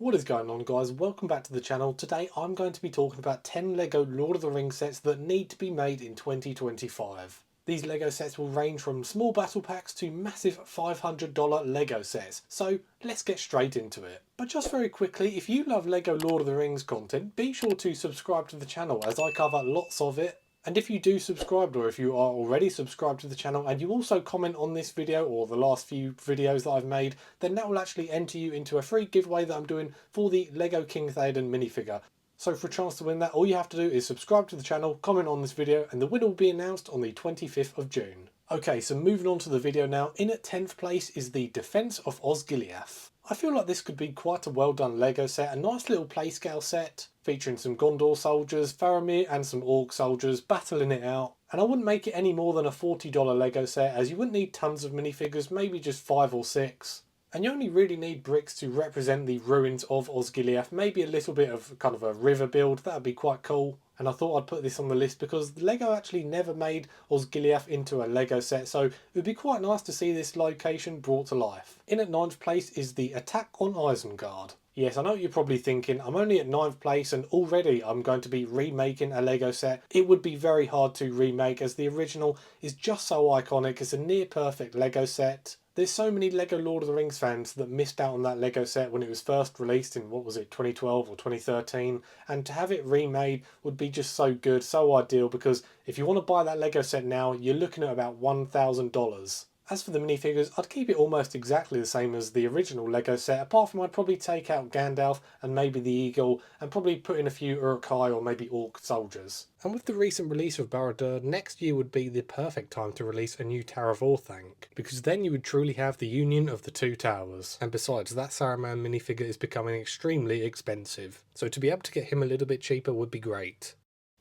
What is going on, guys? Welcome back to the channel. Today I'm going to be talking about 10 LEGO Lord of the Rings sets that need to be made in 2025. These LEGO sets will range from small battle packs to massive $500 LEGO sets, so let's get straight into it. But just very quickly, if you love LEGO Lord of the Rings content, be sure to subscribe to the channel as I cover lots of it. And if you do subscribe, or if you are already subscribed to the channel and you also comment on this video or the last few videos that I've made, then that will actually enter you into a free giveaway that I'm doing for the LEGO King Theoden minifigure. So for a chance to win that, all you have to do is subscribe to the channel, comment on this video, and the winner will be announced on the 25th of June. Okay, so moving on to the video now. In at 10th place is the Defence of Osgiliath. I feel like this could be quite a well done LEGO set, a nice little playscale set, featuring some Gondor soldiers, Faramir and some Orc soldiers battling it out. And I wouldn't make it any more than a $40 LEGO set, as you wouldn't need tons of minifigures, maybe just 5 or 6. And you only really need bricks to represent the ruins of Osgiliath, maybe a little bit of kind of a river build, that would be quite cool. And I thought I'd put this on the list because LEGO actually never made Osgiliath into a LEGO set, so it would be quite nice to see this location brought to life. In at 9th place is the Attack on Isengard. Yes, I know what you're probably thinking, I'm only at 9th place and already I'm going to be remaking a LEGO set. It would be very hard to remake as the original is just so iconic. It's a near perfect LEGO set. There's so many LEGO Lord of the Rings fans that missed out on that LEGO set when it was first released in, what was it, 2012 or 2013, and to have it remade would be just so good, so ideal, because if you want to buy that LEGO set now, you're looking at about $1,000. As for the minifigures, I'd keep it almost exactly the same as the original LEGO set, apart from I'd probably take out Gandalf and maybe the Eagle and probably put in a few Uruk-hai or maybe Orc soldiers. And with the recent release of Barad-dûr, next year would be the perfect time to release a new Tower of Orthanc, because then you would truly have the union of the two towers. And besides, that Saruman minifigure is becoming extremely expensive, so to be able to get him a little bit cheaper would be great.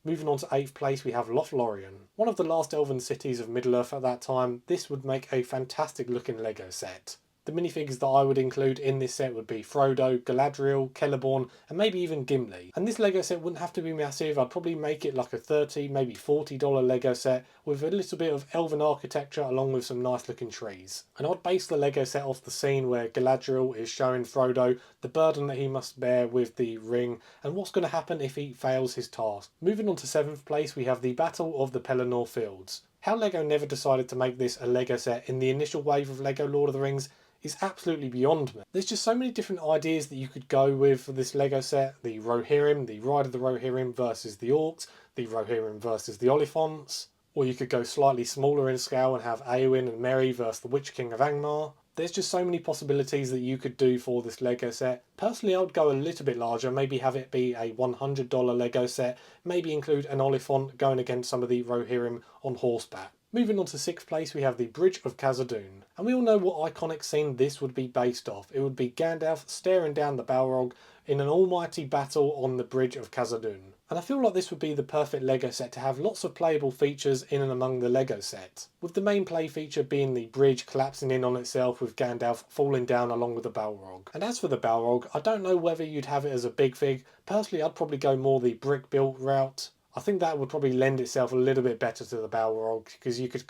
Moving on to 8th place, we have Lothlorien. One of the last elven cities of Middle-earth at that time, this would make a fantastic looking LEGO set. The minifigures that I would include in this set would be Frodo, Galadriel, Celeborn, and maybe even Gimli. And this LEGO set wouldn't have to be massive, I'd probably make it like a $30, maybe $40 LEGO set with a little bit of elven architecture along with some nice looking trees. And I'd base the LEGO set off the scene where Galadriel is showing Frodo the burden that he must bear with the ring and what's going to happen if he fails his task. Moving on to 7th place, we have the Battle of the Pelennor Fields. How LEGO never decided to make this a LEGO set in the initial wave of LEGO Lord of the Rings is absolutely beyond me. There's just so many different ideas that you could go with for this LEGO set. The Rohirrim, the Ride of the Rohirrim versus the Orcs, the Rohirrim versus the Oliphants, or you could go slightly smaller in scale and have Éowyn and Merry versus the Witch King of Angmar. There's just so many possibilities that you could do for this LEGO set. Personally, I would go a little bit larger, maybe have it be a $100 LEGO set, maybe include an Oliphant going against some of the Rohirrim on horseback. Moving on to 6th place, we have the Bridge of Khazad-dum. And we all know what iconic scene this would be based off. It would be Gandalf staring down the Balrog in an almighty battle on the Bridge of Khazad-dum. And I feel like this would be the perfect LEGO set to have lots of playable features in and among the LEGO set, with the main play feature being the bridge collapsing in on itself with Gandalf falling down along with the Balrog. And as for the Balrog, I don't know whether you'd have it as a big fig. Personally, I'd probably go more the brick built route. I think that would probably lend itself a little bit better to the Balrog, because you could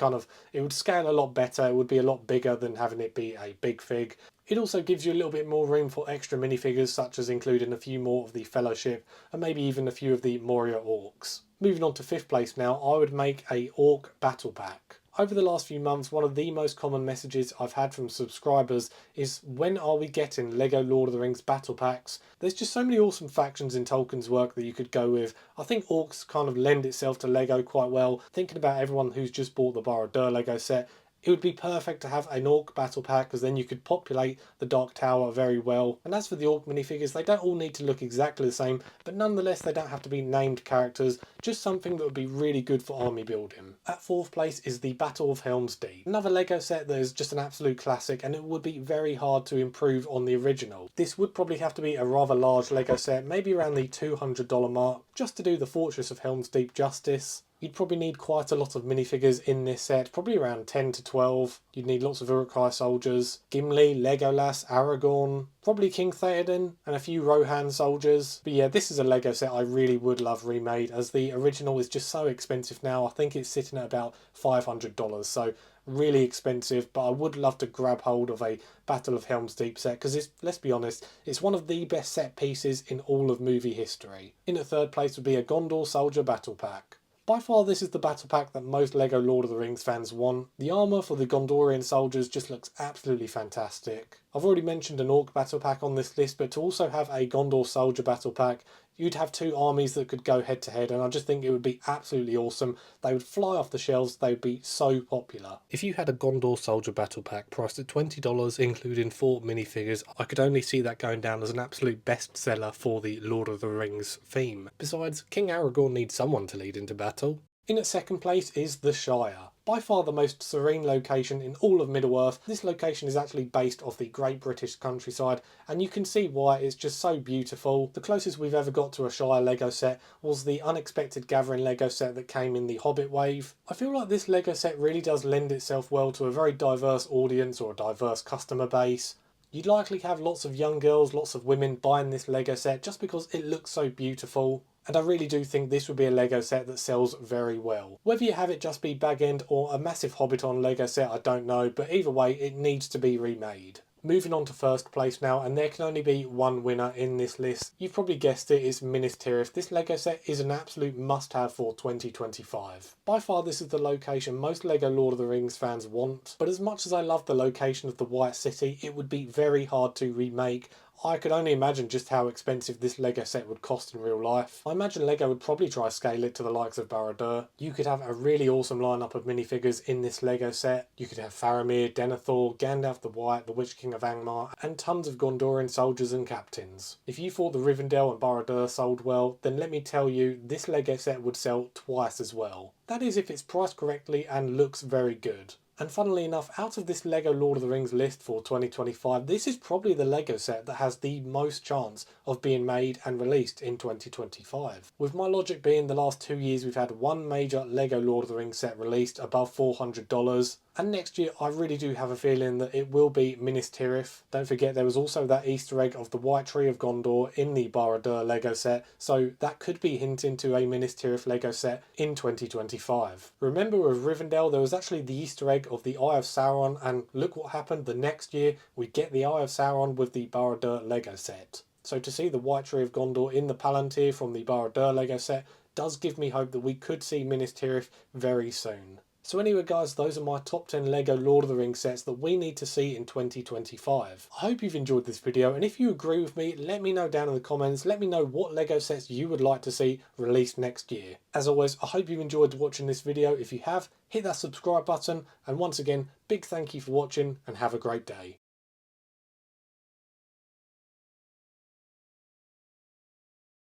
it would scale a lot better, it would be a lot bigger than having it be a big fig. It also gives you a little bit more room for extra minifigures, such as including a few more of the Fellowship and maybe even a few of the Moria Orcs. Moving on to 5th place now, I would make a Orc Battle Pack. Over the last few months, one of the most common messages I've had from subscribers is, when are we getting LEGO Lord of the Rings battle packs? There's just so many awesome factions in Tolkien's work that you could go with. I think Orcs kind of lend itself to LEGO quite well. Thinking about everyone who's just bought the Barad-dûr LEGO set, it would be perfect to have an Orc battle pack, because then you could populate the Dark Tower very well. And as for the Orc minifigures, they don't all need to look exactly the same, but nonetheless they don't have to be named characters, just something that would be really good for army building. At 4th place is the Battle of Helm's Deep. Another LEGO set that is just an absolute classic, and it would be very hard to improve on the original. This would probably have to be a rather large LEGO set, maybe around the $200 mark, just to do the Fortress of Helm's Deep justice. You'd probably need quite a lot of minifigures in this set, probably around 10 to 12. You'd need lots of Uruk-hai soldiers, Gimli, Legolas, Aragorn, probably King Theoden, and a few Rohan soldiers. But yeah, this is a LEGO set I really would love remade, as the original is just so expensive now. I think it's sitting at about $500, so really expensive, but I would love to grab hold of a Battle of Helm's Deep set because let's be honest, it's one of the best set pieces in all of movie history. In at third place would be a Gondor Soldier Battle Pack. By far this is the battle pack that most LEGO Lord of the Rings fans want. The armour for the Gondorian soldiers just looks absolutely fantastic. I've already mentioned an Orc battle pack on this list, but to also have a Gondor Soldier battle pack, you'd have two armies that could go head to head, and I just think it would be absolutely awesome. They would fly off the shelves, they would be so popular. If you had a Gondor Soldier battle pack priced at $20 including 4 minifigures, I could only see that going down as an absolute bestseller for the Lord of the Rings theme. Besides, King Aragorn needs someone to lead into battle. In at second place is the Shire. By far the most serene location in all of Middle-earth. This location is actually based off the Great British countryside, and you can see why it's just so beautiful. The closest we've ever got to a Shire LEGO set was the Unexpected Gathering LEGO set that came in the Hobbit wave. I feel like this LEGO set really does lend itself well to a very diverse audience or a diverse customer base. You'd likely have lots of young girls, lots of women buying this LEGO set just because it looks so beautiful. And I really do think this would be a LEGO set that sells very well. Whether you have it just be bag end or a massive Hobbiton LEGO set, I don't know, but either way it needs to be remade. Moving on to first place now, and there can only be one winner in this list. You've probably guessed it, it's Minas Tirith. This LEGO set is an absolute must-have for 2025. By far this is the location most LEGO Lord of the Rings fans want, but as much as I love the location of the White City, it would be very hard to remake. I could only imagine just how expensive this LEGO set would cost in real life. I imagine LEGO would probably try scale it to the likes of Barad-dûr. You could have a really awesome lineup of minifigures in this LEGO set. You could have Faramir, Denethor, Gandalf the White, the Witch King of Angmar, and tons of Gondorian soldiers and captains. If you thought the Rivendell and Barad-dûr sold well, then let me tell you, this LEGO set would sell twice as well. That is if it's priced correctly and looks very good. And funnily enough, out of this LEGO Lord of the Rings list for 2025, this is probably the LEGO set that has the most chance of being made and released in 2025. With my logic being the last 2 years we've had one major LEGO Lord of the Rings set released above $400, and next year I really do have a feeling that it will be Minas Tirith. Don't forget there was also that Easter egg of the White Tree of Gondor in the Barad-dûr LEGO set, so that could be hinting to a Minas Tirith LEGO set in 2025. Remember with Rivendell there was actually the Easter egg of the Eye of Sauron, and look what happened the next year, we get the Eye of Sauron with the Barad-dûr LEGO set. So to see the White Tree of Gondor in the Palantir from the Barad-dûr LEGO set does give me hope that we could see Minas Tirith very soon. So anyway guys, those are my top 10 LEGO Lord of the Rings sets that we need to see in 2025. I hope you've enjoyed this video, and if you agree with me, let me know down in the comments. Let me know what LEGO sets you would like to see released next year. As always, I hope you've enjoyed watching this video. If you have, hit that subscribe button, and once again, big thank you for watching and have a great day.